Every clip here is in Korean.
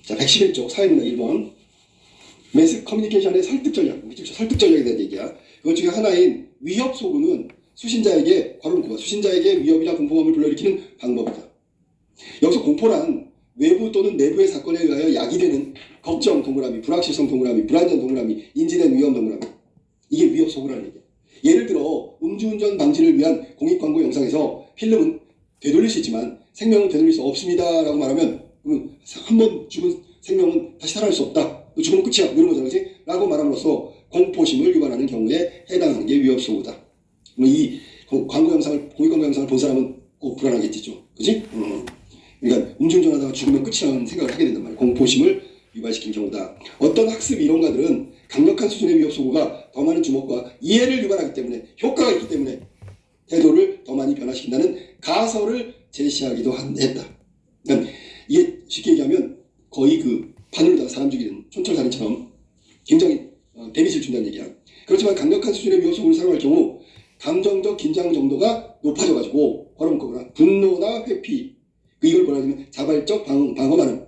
자, 111쪽 사회문화 1번. 매스 커뮤니케이션의 설득 전략, 설득 전략에 대한 얘기야. 그것 중에 하나인 위협 소구는 수신자에게 위협이나 공포감을 불러일으키는 방법이다. 여기서 공포란 외부 또는 내부의 사건에 의하여 야기되는 걱정 동그라미, 불확실성 동그라미, 불안전 동그라미, 인지된 위험 동그라미. 이게 위협 소구라는 얘기야. 예를 들어 음주운전 방지를 위한 공익광고 영상에서 필름은 되돌릴 수 있지만 생명은 되돌릴 수 없습니다 라고 말하면 한 번 죽은 생명은 다시 살아날 수 없다. 죽으면 끝이야. 이런 거잖아. 그치? 라고 말함으로써 공포심을 유발하는 경우에 해당하는 게 위협 소구다. 이 광고 영상을, 공익광고 영상을 본 사람은 꼭 불안하겠지. 그치? 그러니까 음주운전하다가 죽으면 끝이라는 생각을 하게 된단 말이야. 공포심을 유발시킨 경우다. 어떤 학습 이론가들은 강력한 수준의 위협 소구가 더 많은 주목과 이해를 유발하기 때문에, 효과가 있기 때문에 태도를 더 많이 변화시킨다는 가설을 제시하기도 했다. 그러니까 이게 쉽게 얘기하면 거의 그 바늘로다가 사람 죽이는 촌철살인처럼 굉장히 데미지를 준다는 얘기야. 그렇지만 강력한 수준의 위협 소구를 사용할 경우 감정적 긴장 정도가 높아져가지고 걸어먹거나 분노나 회피, 이걸 뭐라 하냐면 자발적 방어 반응.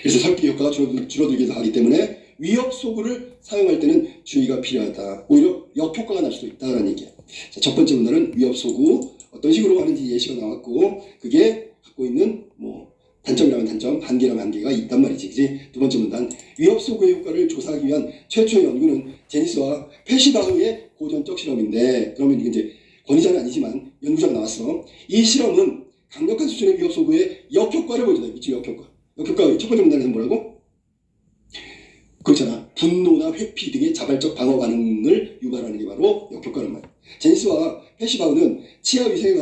그래서 설득 효과가 줄어들기도 하기 때문에 위협 소구를 사용할 때는 주의가 필요하다. 오히려 역효과가 날 수도 있다는 얘기야. 자, 첫 번째 문제는 위협 소구 어떤 식으로 하는지 예시가 나왔고 그게 갖고 있는 단점이라면 단점, 한계라면 한계가 있단 말이지. 그지? 두 번째 문단 위협 소구의 효과를 조사하기 위한 최초의 연구는 제니스와 페시바흐의 고전적 실험인데, 그러면 이제 권위자는 아니지만 연구자가 나왔어. 이 실험은 강력한 수준의 위협 소구의 역효과를 보여준다. 미치 역효과. 역효과 첫 번째 문단에서 뭐라고? 그렇잖아. 분노나 회피 등의 자발적 방어 반응을 유발하는 게 바로 역효과란 말이야. 제니스와 페시바흐는 치아 위생에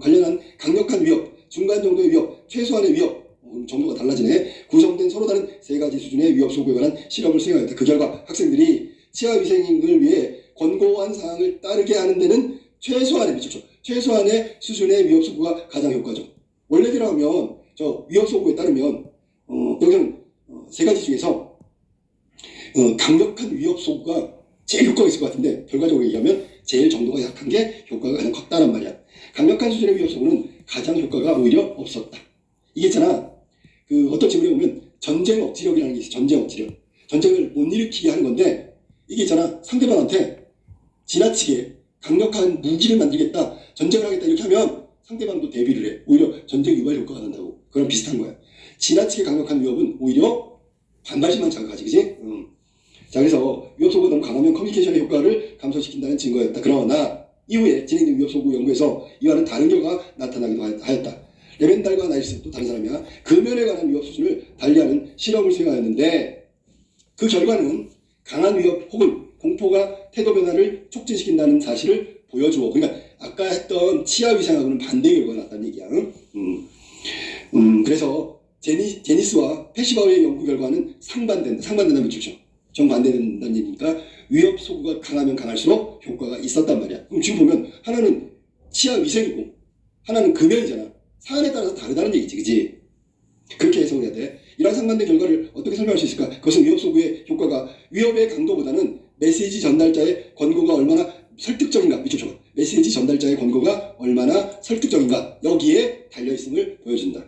관련한 강력한 위협, 중간 정도의 위협, 최소한의 위협, 정도가 달라지네. 구성된 서로 다른 세 가지 수준의 위협 소구에 관한 실험을 수행하였다. 그 결과 학생들이 치아 위생을 위해 권고한 사항을 따르게 하는 데는 최소한의 수준의 위협 소구가 가장 효과적. 원래대로 하면 저 위협 소구에 따르면 여기는 세 가지 중에서 강력한 위협 소구가 제일 효과가 있을 것 같은데 결과적으로 얘기하면 제일 정도가 약한 게 효과가 가장 컸다란 말이야. 강력한 수준의 위협 소구는 가장 효과가 오히려 없었다. 이게 있잖아. 어떤 질문에 보면 전쟁 억지력이라는 게 있어. 전쟁 억지력. 전쟁을 못 일으키게 하는 건데 이게 있잖아. 상대방한테 지나치게 강력한 무기를 만들겠다, 전쟁을 하겠다 이렇게 하면 상대방도 대비를 해. 오히려 전쟁 유발 효과가 난다고. 그럼 비슷한 거야. 지나치게 강력한 위협은 오히려 반발심만 자극하지. 그지? 자, 그래서 위협 소구가 너무 강하면 커뮤니케이션의 효과를 감소시킨다는 증거였다. 그러나 이후에 진행된 위협 소구 연구에서 이와는 다른 결과가 나타나기도 하였다. 레벤달과 나이스, 또 다른 사람이야. 금연에 관한 위협 수준을 달리하는 실험을 수행하였는데 그 결과는 강한 위협 혹은 공포가 태도 변화를 촉진시킨다는 사실을 보여주어. 그러니까 아까 했던 치아 위생하고는 반대의 결과가 났다는 얘기야. 그래서 제니스와 페시바흐의 연구 결과는 상반된다면 좋죠. 정반대된다는 얘기니까 위협 소구가 강하면 강할수록 효과가 있었단 말이야. 그럼 지금 보면 하나는 치아 위생이고 하나는 금연이잖아. 사안에 따라서 다르다는 얘기지. 그지? 그렇게 해석을 해야 돼. 이러한 상반된 결과를 어떻게 설명할 수 있을까? 그것은 위협 소구의 효과가 위협의 강도보다는 메시지 전달자의 권고가 얼마나 설득적인가. 밑줄 쳐봐. 메시지 전달자의 권고가 얼마나 설득적인가. 여기에 달려있음을 보여준다.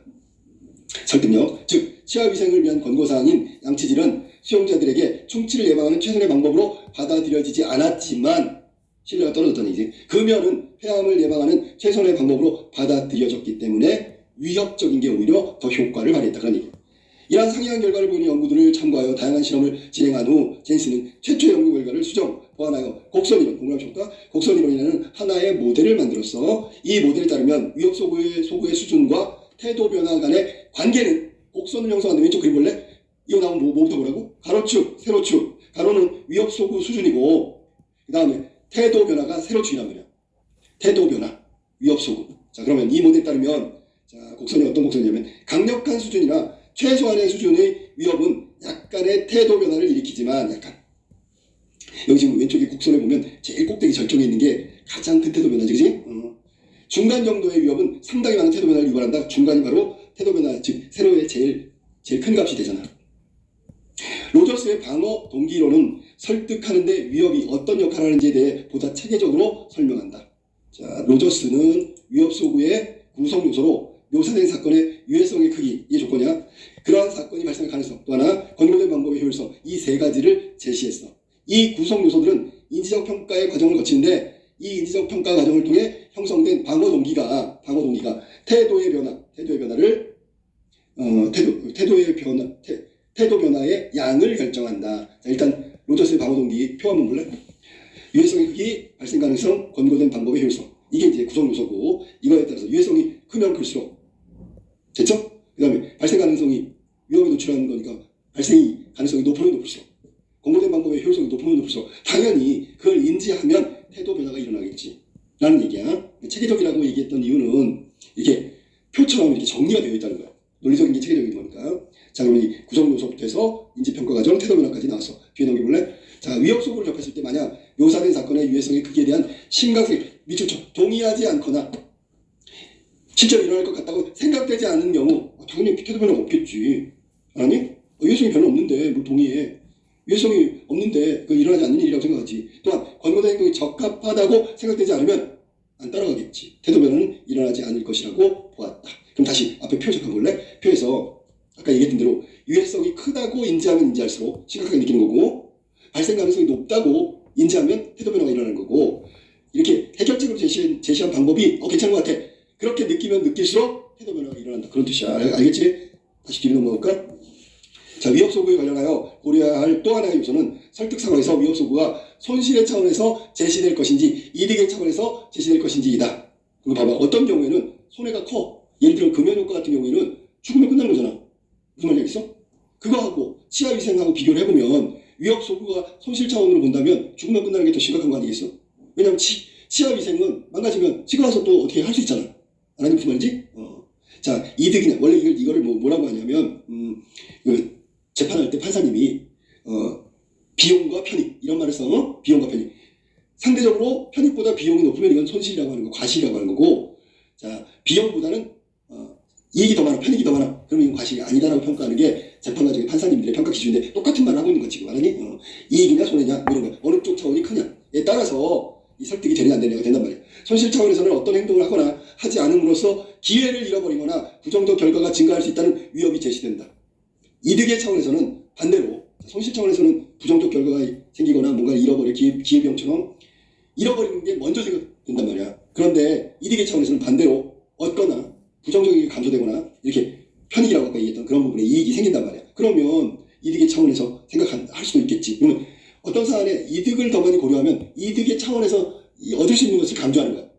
설득력. 즉 치아 위생을 위한 권고사항인 양치질은 수용자들에게 충치를 예방하는 최선의 방법으로 받아들여지지 않았지만 신뢰가 떨어졌다는 얘기지. 금연은 폐암을 예방하는 최선의 방법으로 받아들여졌기 때문에 위협적인 게 오히려 더 효과를 발휘했다. 그런 얘기야. 이러한 상이한 결과를 보이는 연구들을 참고하여 다양한 실험을 진행한 후 제니스는 최초의 연구 결과를 수정, 보완하여 곡선이론, 곡선이론이라는 하나의 모델을 만들었어. 이 모델에 따르면 위협 소구의 수준과 태도 변화 간의 관계는 곡선을 형성하는 왼쪽 그림 볼래? 이거 나오면 뭐부터 보라고? 가로축, 세로축. 가로는 위협 소구 수준이고 그 다음에 태도 변화가 세로축이란 말이야. 태도 변화, 위협 소구. 자, 그러면 이 모델에 따르면 자, 곡선이 어떤 곡선이냐면 강력한 수준이나 최소한의 수준의 위협은 약간의 태도 변화를 일으키지만 여기 지금 왼쪽에 곡선에 보면 제일 꼭대기 절정에 있는 게 가장 큰 태도 변화지. 그지? 중간 정도의 위협은 상당히 많은 태도 변화를 유발한다. 중간이 바로 태도 변화, 즉 세로의 제일 큰 값이 되잖아. 로저스의 방어 동기론은 설득하는데 위협이 어떤 역할을 하는지에 대해 보다 체계적으로 설명한다. 자, 로저스는 위협 소구의 구성 요소로 묘사된 사건의 유해성의 크기, 이게 조건이야. 그러한 사건이 가지를 제시했어. 이 구성 요소들은 인지적 평가의 과정을 거치는데 이 인지적 평가 과정을 통해 형성된 방어 동기가 태도의 변화를 태도 변화의 양을 결정한다. 자, 일단 로저스의 방어 동기 표 한번 볼래? 유해성의 크기, 발생 가능성, 권고된 방법의 효율성. 이게 이제 구성 요소고 이거에 따라서 유해성이 크면 클수록 됐죠? 그 다음에 발생 가능성이 위험에 노출하는 거니까 발생 가능성이 높으면 높을수록 권고된 방법의 효율성이 높으면 높을수록 당연히 그걸 인지하면 태도 변화가 일어나겠지 라는 얘기야. 체계적이라고 얘기했던 이유는 이렇게 표처럼 이렇게 정리가 되어 있다는 거야. 논리적인 게 체계적인 거니까. 자, 그럼 이 구성 요소부터 해서 인지평가 과정, 태도 변화까지 나왔어. 뒤에 넘겨볼래? 자, 위협 소구를 접했을 때 만약 묘사된 사건의 유해성의 크기에 대한 심각성, 미처 동의하지 않거나 실제로 일어날 것 같다고 생각되지 않는 경우 당연히 태도 변화가 없겠지. 아니? 유해성이 별로 없는데 뭘 동의해. 유해성이 없는데 그 일어나지 않는 일이라고 생각하지. 또한 권고된 행동이 적합하다고 생각되지 않으면 안 따라가겠지. 태도 변화는 일어나지 않을 것이라고 보았다. 그럼 다시 앞에 표 잠깐 볼래? 표에서 아까 얘기했던 대로 유해성이 크다고 인지하면 인지할수록 심각하게 느끼는 거고 발생 가능성이 높다고 인지하면 태도 변화가 일어나는 거고 이렇게 해결책으로 제시한 방법이 괜찮은 것 같아. 그렇게 느끼면 느낄수록 태도 변화가 일어난다. 그런 뜻이야. 알겠지? 다시 뒤로 넘어갈까? 자, 위협 소구에 관련하여 고려해야 할 또 하나의 요소는 설득 상황에서 위협 소구가 손실의 차원에서 제시될 것인지 이득의 차원에서 제시될 것인지이다. 이거 봐봐. 어떤 경우에는 손해가 커. 예를 들어 금연효과 같은 경우에는 죽으면 끝나는 거잖아. 무슨 말이 있어? 그거하고 치아위생하고 비교를 해보면 위협 소구가 손실 차원으로 본다면 죽으면 끝나는 게 더 심각한 거 아니겠어? 왜냐면 치아위생은 망가지면 치과 가서 또 어떻게 할 수 있잖아. 알았니 무슨 말인지? 자, 이득이냐. 원래 이거를 뭐라고 하냐면 재판할 때 판사님이 비용과 편익 이런 말을 써. 비용과 편익. 상대적으로 편익보다 비용이 높으면 이건 손실이라고 하는 거, 과실이라고 하는 거고, 자, 비용보다는 이익이 더 많아, 편익이 더 많아. 그러면 이건 과실이 아니다라고 평가하는 게 재판 과정의 판사님들의 평가 기준인데 똑같은 말을 하고 있는 거 지금 알았니? 이익이냐 손해냐 이런 거 어느 쪽 차원이 크냐에 따라서 이 설득이 되느냐 안 되느냐가 된단 말이야. 손실 차원에서는 어떤 행동을 하거나 하지 않음으로써 기회를 잃어버리거나 부정적 결과가 증가할 수 있다는 위협이 제시된다. 이득의 차원에서는 반대로 손실 차원에서는 부정적 결과가 생기거나 뭔가를 잃어버릴 기회비용처럼 잃어버리는 게 먼저 생각된단 말이야. 그런데 이득의 차원에서는 반대로 얻거나 부정적인 게 감소되거나 이렇게 편익이라고 아까 얘기했던 그런 부분에 이익이 생긴단 말이야. 그러면 이득의 차원에서 생각할 수도 있겠지. 그러면 어떤 사안에 이득을 더 많이 고려하면 이득의 차원에서 얻을 수 있는 것을 강조하는 거야.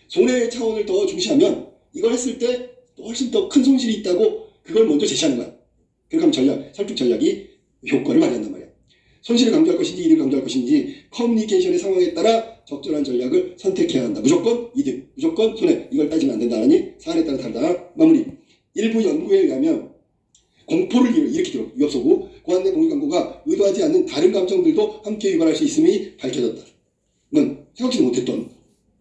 손해의 차원을 더 중시하면 이걸 했을 때 훨씬 더 큰 손실이 있다고 그걸 먼저 제시하는 거야. 그렇게 하면 설득 전략이 효과를 발휘한단 말이야. 손실을 강조할 것인지 이득을 강조할 것인지 커뮤니케이션의 상황에 따라 적절한 전략을 선택해야 한다. 무조건 이득, 무조건 손해 이걸 따지면 안 된다니 사안에 따라 다르다. 마무리. 일부 연구에 의하면 공포를 일으키도록 위협 소구, 고안된 공익 광고가 의도하지 않는 다른 감정들도 함께 유발할 수 있음이 밝혀졌다. 이건 생각지도 못했던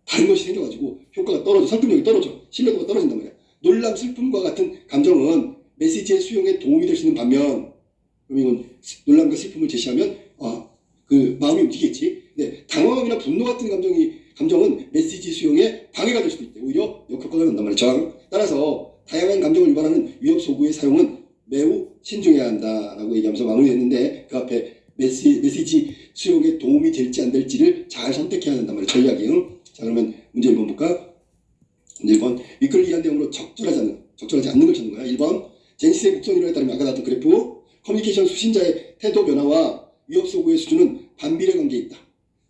다른 것이 생겨가지고 효과가 떨어져, 설득력이 떨어져, 신뢰도가 떨어진단 말이야. 놀람, 슬픔과 같은 감정은 메시지의 수용에 도움이 될 수 있는 반면, 그럼 이건 놀람과 슬픔을 제시하면 그 마음이 움직이겠지. 근데 당황함이나 분노 같은 감정은 메시지 수용에 방해가 될 수도 있대. 오히려 역효과가 난단 말이야. 따라서 다양한 감정을 유발하는 위협 소구의 사용은 매우 신중해야 한다라고 얘기하면서 마무리했는데 그 앞에 메시지 수용에 도움이 될지 안 될지를 잘 선택해야 한단 말이야. 전략이. 자, 그러면 문제 1번 볼까? 문제 1번. 위클리한 내용으로 적절하지 않는 걸 찾는 거야. 1번. 제니스의 곡선 이론에 따르면 아까 나왔던 그래프 커뮤니케이션 수신자의 태도 변화와 위협 소구의 수준은 반비례 관계에 있다.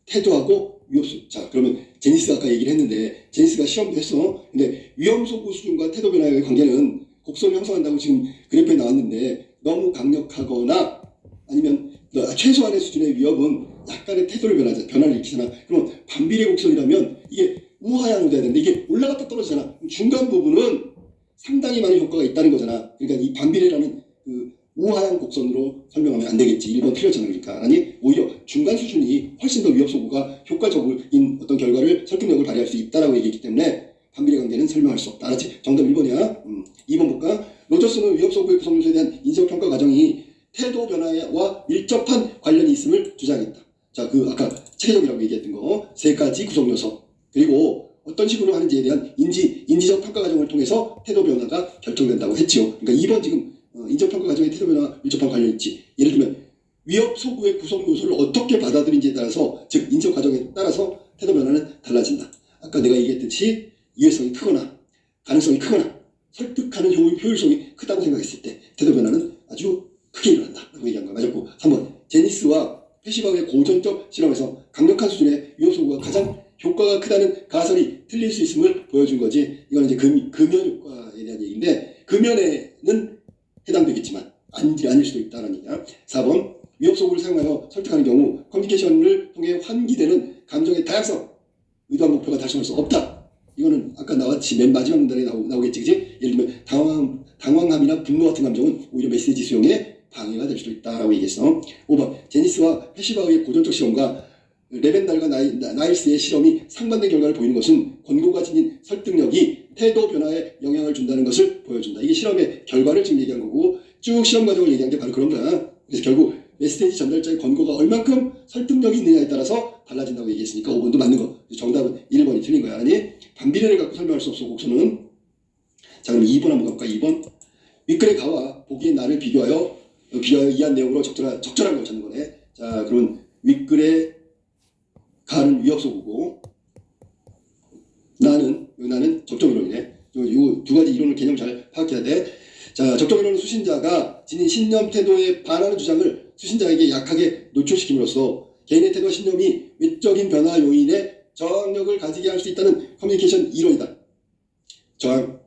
태도하고 위협 소구. 자, 그러면 제니스가 아까 얘기를 했는데 제니스가 시험도 했어. 근데 위험 소구 수준과 태도 변화의 관계는 곡선을 형성한다고 지금 그래프에 나왔는데 너무 강력하거나 아니면 최소한의 수준의 위협은 약간의 태도를 변화를 일으키잖아. 그럼 반비례 곡선이라면 이게 우하향으로 돼야 되는데 이게 올라갔다 떨어지잖아. 중간 부분은 상당히 많은 효과가 있다는 거잖아. 그러니까 이 반비례라는 그 우하향 곡선으로 설명하면 안 되겠지. 1번 틀렸잖아. 그러니까. 아니 오히려 중간 수준이 훨씬 더 위협 소구가 효과적인 어떤 결과를 설득력을 발휘할 수 있다라고 얘기했기 때문에 반비례 관계는 설명할 수 없다. 알았지? 정답 1번이야. 2번 볼까? 로저스는 위협 소구의 구성 요소에 대한 인지적 평가 과정이 태도 변화와 밀접한 관련이 있음을 주장했다. 자, 그 아까 체계적이라고 얘기했던 거 세 가지 구성 요소 그리고 어떤 식으로 하는지에 대한 인지적 평가 과정을 통해서 태도 변화가 결정된다고 했지요. 그러니까 2번 지금 인지적 평가 과정의 태도 변화와 밀접한 관련이 있지. 예를 들면 위협 소구의 구성 요소를 어떻게 받아들인지에 따라서, 즉 인식 과정에 따라서 태도 변화는 달라진다. 아까 내가 얘기했듯이 이해성이 크거나 가능성이 크거나 설득하는 효율성이 크다고 생각했을 때 태도 변화는 아주 크게 일어난다 라고 얘기한 거 맞았고, 3번 제니스와 페시바우의 고전적 실험에서 강력한 수준의 위협 소구가 가장 효과가 크다는 가설이 틀릴 수 있음을 보여준 거지. 이건 이제 금연 효과에 대한 얘기인데, 금연에는 해당되겠지만 아닐 수도 있다는 얘기야. 4번 위협 소구를 사용하여 설득하는 경우 커뮤니케이션을 통해 환기되는 감정의 다양성, 의도한 목표가 달성할 수 없다. 이거는 아까 나왔지 맨 마지막 문단에 나오겠지, 그지? 예를 들면 당황함이나 분노 같은 감정은 오히려 메시지 수용에 방해가 될 수도 있다라고 얘기했어. 5번 제니스와 페시바우의 고전적 실험과 레벤달과 나일스의 실험이 상반된 결과를 보이는 것은 권고가 지닌 설득력이 태도 변화에 영향을 준다는 것을 보여준다. 이게 실험의 결과를 지금 얘기한 거고, 쭉 실험 과정을 얘기한 게 바로 그런 거야. 그래서 결국 메시지 전달자의 권고가 얼만큼 설득력이 있느냐에 따라서 달라진다고 얘기했으니까 5번도 맞는 거. 정답은 1번이 틀린 거야. 아니, 반비례를 갖고 설명할 수 없어, 곡선은. 자, 그럼 2번 한번 가볼까? 2번. 윗글의 가와 보기의 나를 비교하여 이한 내용으로 적절한 걸 찾는 거네. 자, 그러면 윗글의 가는 위협 소구고, 나는 적정 이론이네. 이 두 가지 이론을 개념 잘 파악해야 돼. 자, 적정 이론은 수신자가 지닌 신념 태도에 반하는 주장을 수신자에게 약하게 노출시킴으로써 개인의 태도와 신념이 외적인 변화 요인에 저항력을 가지게 할 수 있다는 커뮤니케이션 이론이다. 저항력.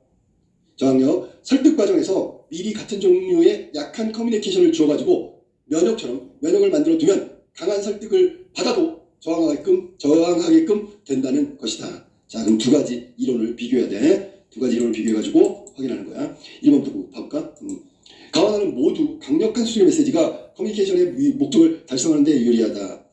설득 과정에서 미리 같은 종류의 약한 커뮤니케이션을 주어가지고 면역을 만들어 두면 강한 설득을 받아도 저항하게끔 된다는 것이다. 자, 그럼 두 가지 이론을 비교해야 돼. 두 가지 이론을 비교해가지고 확인하는 거야. 1번부터 봐볼까? 가와 나는 모두 강력한 수준의 메시지가 커뮤니케이션의 목적을 달성하는 데 유리하다.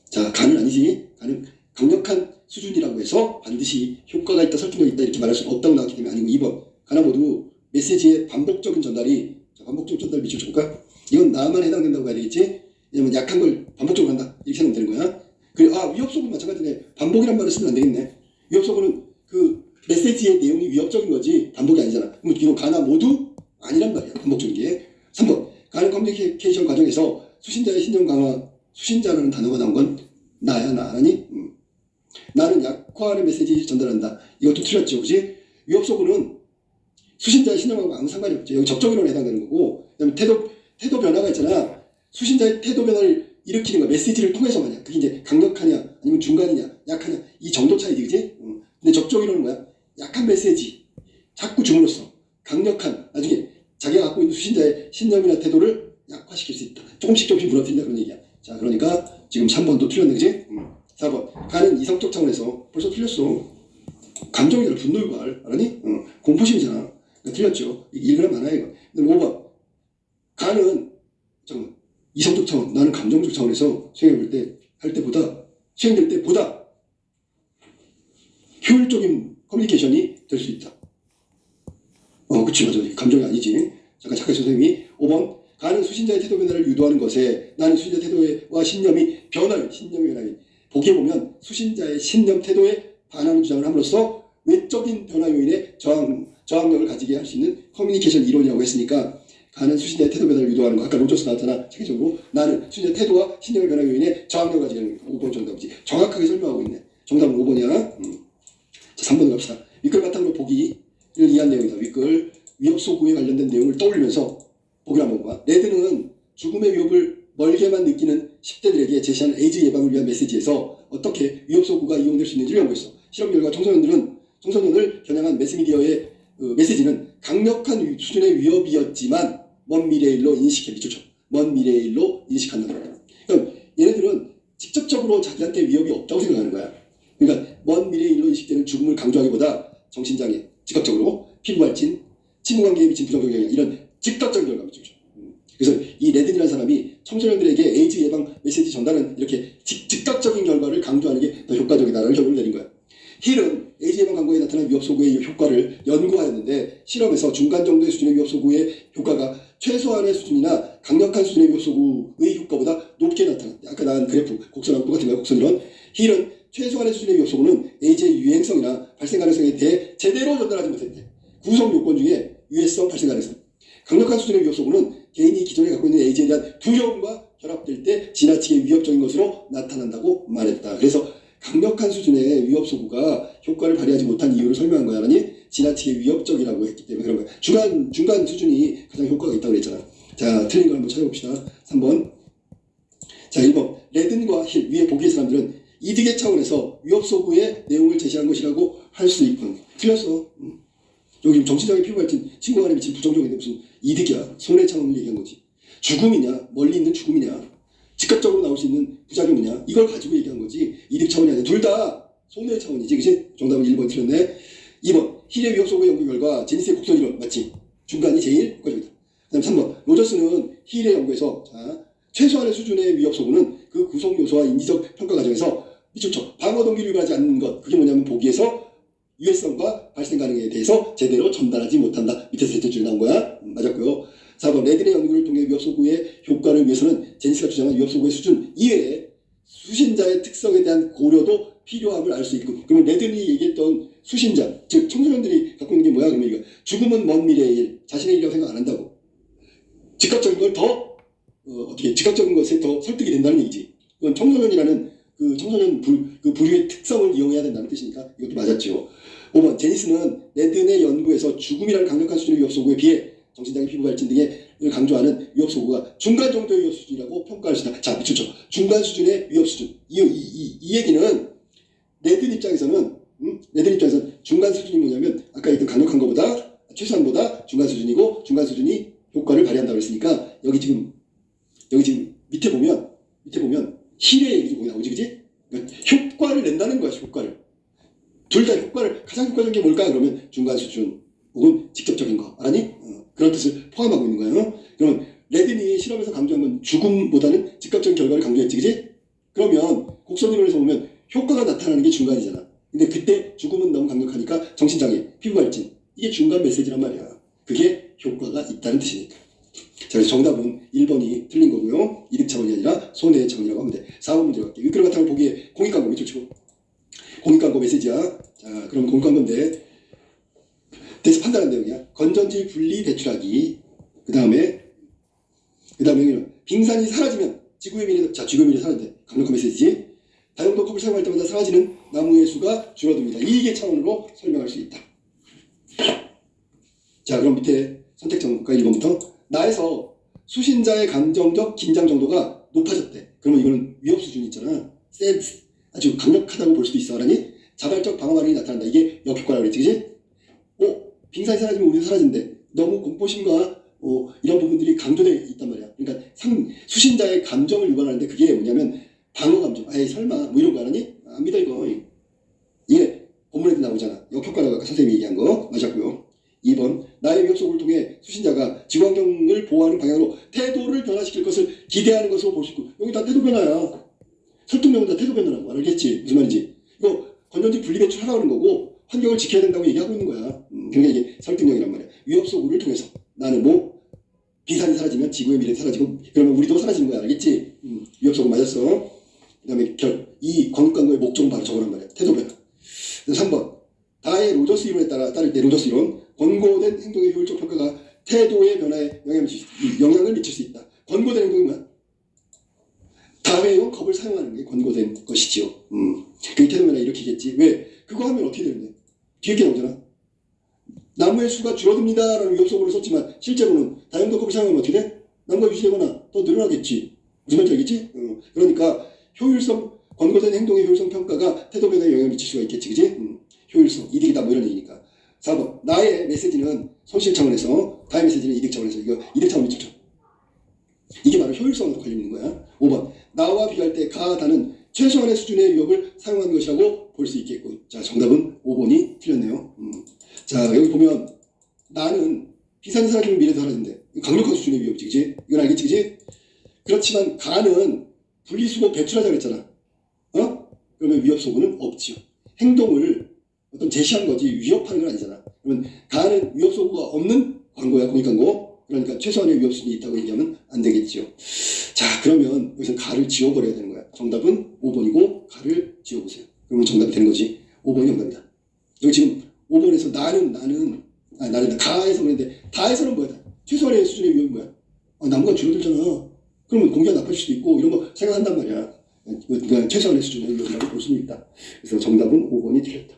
자, 가는 아니지. 가는 강력한 수준이라고 해서 반드시 효과가 있다, 설득력이 있다 이렇게 말할 수는 없다고 나왔기 때문에 아니고, 2번 가나 모두 메시지의 반복적인 전달이, 자, 반복적인 전달 밑줄 쳐볼까? 이건 나만 해당된다고 봐야 되겠지? 왜냐면 약한 걸 반복적으로 한다 이렇게 생각하면 되는 거야. 그리고 위협 소구는 마찬가지네. 반복이란 말을 쓰면 안 되겠네. 위협 소구는 그 메시지의 내용이 위협적인 거지 반복이 아니잖아. 그럼 이건 가나 모두 아니란 말이야, 반복적인 게. 3번 가는 커뮤니케이션 과정에서 수신자의 신념 강화, 수신자라는 단어가 나온 건 나야, 나 아니? 나는 약화하는 메시지 전달한다. 이것도 틀렸죠, 그지? 위협 소구는 수신자의 신념하고 아무 상관이 없죠. 여기 적정 이론에 해당되는 거고, 그다음에 태도 변화가 있잖아. 수신자의 태도 변화를 일으키는 거야. 메시지를 통해서 말이야. 그게 이제 강력하냐 아니면 중간이냐 약하냐 이 정도 차이지, 그지? 근데 적정 이론은 뭐야? 약한 메시지 자꾸 줌으로써 강력한, 나중에 자기가 갖고 있는 수신자의 신념이나 태도를 약화시킬 수 있다. 조금씩 무너뜨린다 그런 얘기야. 자, 그러니까 지금 3번도 틀렸네, 그지? 4번 가는 이성적 차원에서 벌써 틀렸어. 감정이잖아. 분노 유발 알았니? 공포심이잖아. 그러니까 틀렸죠. 읽으면 많아요 이거. 근데 5번 가는 이성적 차원, 나는 감정적 차원에서 수행될 때보다 효율적인 커뮤니케이션이 될 수 있다. 그치, 맞아. 감정이 아니지. 잠깐 착각했어, 선생님이. 5번 가는 수신자의 태도 변화를 유도하는 것에 나는 수신자 태도와 신념이 변화를, 보기에 보면 수신자의 신념 태도에 반하는 주장을 함으로써 외적인 변화 요인에 저항력을 가지게 할 수 있는 커뮤니케이션 이론이라고 했으니까, 가는 수신자의 태도 변화를 유도하는 거, 아까 로저스 나왔잖아. 체계적으로 나는 수신자의 태도와 신념의 변화 요인에 저항력을 가지게 하는 거. 5번 정답이지. 정확하게 설명하고 있네. 정답은 5번이야. 자, 3번으로 갑시다. 윗글 바탕으로 보기를 이해한 내용이다. 윗글 위협 소구에 관련된 내용을 떠올리면서 보기를 한번 봐. 레드는 죽음의 위협을 멀게만 느끼는 10대들에게 제시하는 에이즈 예방을 위한 메시지에서 어떻게 위협 소구가 이용될 수 있는지를 연구했어. 실험 결과 청소년을 겨냥한 매스미디어의 메시지는 강력한 수준의 위협이었지만 먼 미래의 일로 먼 미래의 일로 인식한다는 거야. 그러니까 얘네들은 직접적으로 자기한테 위협이 없다고 생각하는 거야. 그러니까 먼 미래의 일로 인식되는 죽음을 강조하기보다 정신장애, 직접적으로 피부발진, 친구관계에 미친 부정적 영향, 이런 직접적인 결과물이죠. 그래서 이 레든이라는 사람이 청소년들에게 에이즈 예방 메시지 전달은 이렇게 즉각적인 결과를 강조하는 게 더 효과적이다라는 결론을 내린 거야. 힐은 에이즈 예방 광고에 나타난 위협 소구의 효과를 연구하였는데, 실험에서 중간 정도의 수준의 위협 소구의 효과가 최소한의 수준이나 강력한 수준의 위협 소구의 효과보다 높게 나타났대. 아까 나온 그래프 곡선하고 똑같은 거야. 곡선이론 힐은 최소한의 수준의 위협 소구는 에이즈의 유행성이나 발생 가능성에 대해 제대로 전달하지 못했대. 구성 요건 중에 유해성, 발생 가능성. 강력한 수준의 위협 소구는 개인이 기존에 갖고 있는 에이즈에 대한 두려움과 지적될 때 지나치게 위협적인 것으로 나타난다고 말했다. 그래서 강력한 수준의 위협 소구가 효과를 발휘하지 못한 이유를 설명한 거야. 아니 지나치게 위협적이라고 했기 때문에 그런 거야. 중간 수준이 가장 효과가 있다고 그랬잖아. 자, 틀린 걸 한번 찾아봅시다. 3번. 자, 1번. 레든과 힐 위에 보기의 사람들은 이득의 차원에서 위협 소구의 내용을 제시한 것이라고 할 수 있군. 틀렸어. 여기 정치적인 피부 발진 친구 간에 미친 부정적인데 무슨 이득이야. 손해 차원을 얘기한 거지. 죽음이냐 멀리 있는 죽음이냐 즉각적으로 나올 수 있는 부작용이냐 이걸 가지고 얘기한 거지. 이득 차원이 아니라 둘 다 손해 차원이지. 그치? 정답은 1번 틀렸네. 2번. 힐의 위협 소구의 연구 결과 제니스의 곡선 이론 맞지? 중간이 제일 효과적이다. 그 다음 3번. 로저스는 힐의 연구에서 자, 최소한의 수준의 위협 소구는 그 구성 요소와 인지적 평가 과정에서 미쳤죠. 방어 동기를 유발하지 않는 것. 그게 뭐냐면 보기에서 유해성과 발생 가능에 대해서 제대로 전달하지 못한다. 밑에서 셋째 줄이 나온 거야. 맞았고요. 4번. 레든의 연구를 통해 위협 소구의 효과를 위해서는 제니스가 주장한 위협 소구의 수준 이외에 수신자의 특성에 대한 고려도 필요함을 알 수 있고. 그러면 레든이 얘기했던 수신자, 즉 청소년들이 갖고 있는 게 뭐야? 그러면 이거 죽음은 먼 미래의 일, 자신의 일이라고 생각 안 한다고. 즉각적인 걸 더 어떻게 즉각적인 것에 더 설득이 된다는 얘기지. 이건 청소년이라는 그 청소년 부류의 특성을 이용해야 된다는 뜻이니까 이것도 맞았죠. 5번. 제니스는 레든의 연구에서 죽음이라는 강력한 수준의 위협 소구에 비해 정신장애, 피부 발진 등을 강조하는 위협 소구가 중간 정도의 위협 수준이라고 평가할 수 있다. 자, 미쳤죠. 중간 수준의 위협 수준. 이 얘기는 레든 입장에서는 중간 수준이 뭐냐면 아까 얘기했던 강력한 것보다 최소한보다 중간 수준이고 중간 수준이 효과를 발휘한다고 했으니까 여기 지금 밑에 보면 힐의 얘기도 거기 나오지, 그지? 그러니까 효과를 낸다는 거야, 효과를. 둘 다 가장 효과적인 게 뭘까? 그러면 중간 수준 혹은 직접적인 거, 알았니? 그런 뜻을 포함하고 있는 거예요. 그러면 레든이 실험에서 강조한 건 죽음보다는 즉각적인 결과를 강조했지, 그지? 그러면 곡선이론에서 보면 효과가 나타나는 게 중간이잖아. 근데 그때 죽음은 너무 강력하니까 정신장애, 피부 발진 이게 중간 메시지란 말이야. 그게 효과가 있다는 뜻이니까. 자, 그래서 정답은 1번이 틀린 거고요. 이득 차원이 아니라 손해 차원이라고 하면 돼. 4번 문제 갈게요. 윗그릇 바탕을 보기에 공익광고 밑줄 치고. 공익광고 메시지야. 자, 그럼 공익광고인데 대해서 판단한 내용이야. 건전지 분리 배출하기. 그 다음에 빙산이 사라지면 지구의 미래 사라진대. 강력한 메시지지. 다용도 컵을 사용할 때마다 사라지는 나무의 수가 줄어듭니다. 이익의 차원으로 설명할 수 있다. 자, 그럼 밑에 선택 정보가 1번부터 나에서 수신자의 감정적 긴장 정도가 높아졌대. 그러면 이거는 위협 수준이 있잖아. 아주 강력하다고 볼 수도 있어. 알았니? 자발적 방어 반응이 나타난다. 이게 역효과라고 그랬지, 그지? 빙산이 사라지면 우리도 사라진대. 너무 공포심과 이런 부분들이 강조되어 있단 말이야. 그러니까 수신자의 감정을 유발하는데 그게 뭐냐면 방어 감정. 아이 설마 뭐 이런 거 알았니? 안 믿어 이거. 이게 본문에도 나오잖아. 역효과라고 아까 선생님이 얘기한 거 맞았고요. 2번. 나의 위협 소구를 통해 수신자가 지구환경을 보호하는 방향으로 태도를 변화시킬 것을 기대하는 것으로 볼 수 있고. 여기 다 태도 변화야. 설득력은 다 태도 변화라고. 알겠지? 무슨 말인지. 이거 건전지 분리 배출하라는 거고 환경을 지켜야 된다고 얘기하고 있는 거야. 그러니까 이게 설득력이란 말이야. 위협 소구를 통해서 나는 빙산이 사라지면 지구의 미래는 사라지고 그러면 우리도 사라지는 거야. 알겠지? 위협 소구 맞았어. 그 다음에 이 광역광고의 목적은 바로 저거란 말이야. 태도 변화. 3번. 다의 로저스 이론에 따를 때 로저스 이론 권고된 행동의 효율적 평가가 태도의 변화에 영향을 미칠 수 있다. 권고된 행동이 뭐야? 다회용 컵을 사용하는 게 권고된 것이지요. 그 태도 변화 일으키겠지. 왜? 그거 하면 어떻게 되는데? 뒤에 게 나오잖아. 나무의 수가 줄어듭니다라는 위협 소구를 썼지만 실제로는 다용도 컵을 사용하면 어떻게 돼? 나무가 유지되거나 더 늘어나겠지. 무슨 말인지 알겠지? 그러니까 권고된 행동의 효율성 평가가 태도 변화에 영향을 미칠 수가 있겠지, 그지? 효율성, 이득이다 뭐 이런 얘기니까. 4번. 나의 메시지는 손실 차원에서, 다의 메시지는 이득 차원에서. 이거 이득 차원 미쳤죠. 이게 바로 효율성과 관련 있는 거야. 5번. 나와 비교할 때 다는 최소한의 수준의 위협을 사용하는 것이라고 볼 수 있겠군. 자, 정답은 5번이 틀렸네요. 자, 여기 보면 나는 빙산이 사라지면 미래도 사라진대. 강력한 수준의 위협이지, 그지? 이건 알겠지, 그지? 그렇지만 가는 분리수거 배출하자 그랬잖아. 그러면 위협 소구는 없지요. 행동을 어떤 제시한 거지 위협하는 건 아니잖아. 그러면 가는 위협 소구가 없는 광고야, 공익광고. 그러니까 최소한의 위협 수준이 있다고 얘기하면 안 되겠지요. 자, 그러면 여기서 가를 지워버려야 되는 거야. 정답은 5번이고 가를 지워보세요. 그러면 정답이 되는 거지. 5번이 정답이다. 여기 지금 5번에서 나는 가에서 그랬는데 다에서는 뭐야? 최소한의 수준의 위협이 뭐야? 나무가 줄어들잖아. 그러면 공기가 나빠질 수도 있고 이런 거 생각한단 말이야. 그러니까 최소한의 수준의 위협이라고 볼 수는 있다. 그래서 정답은 5번이 틀렸다.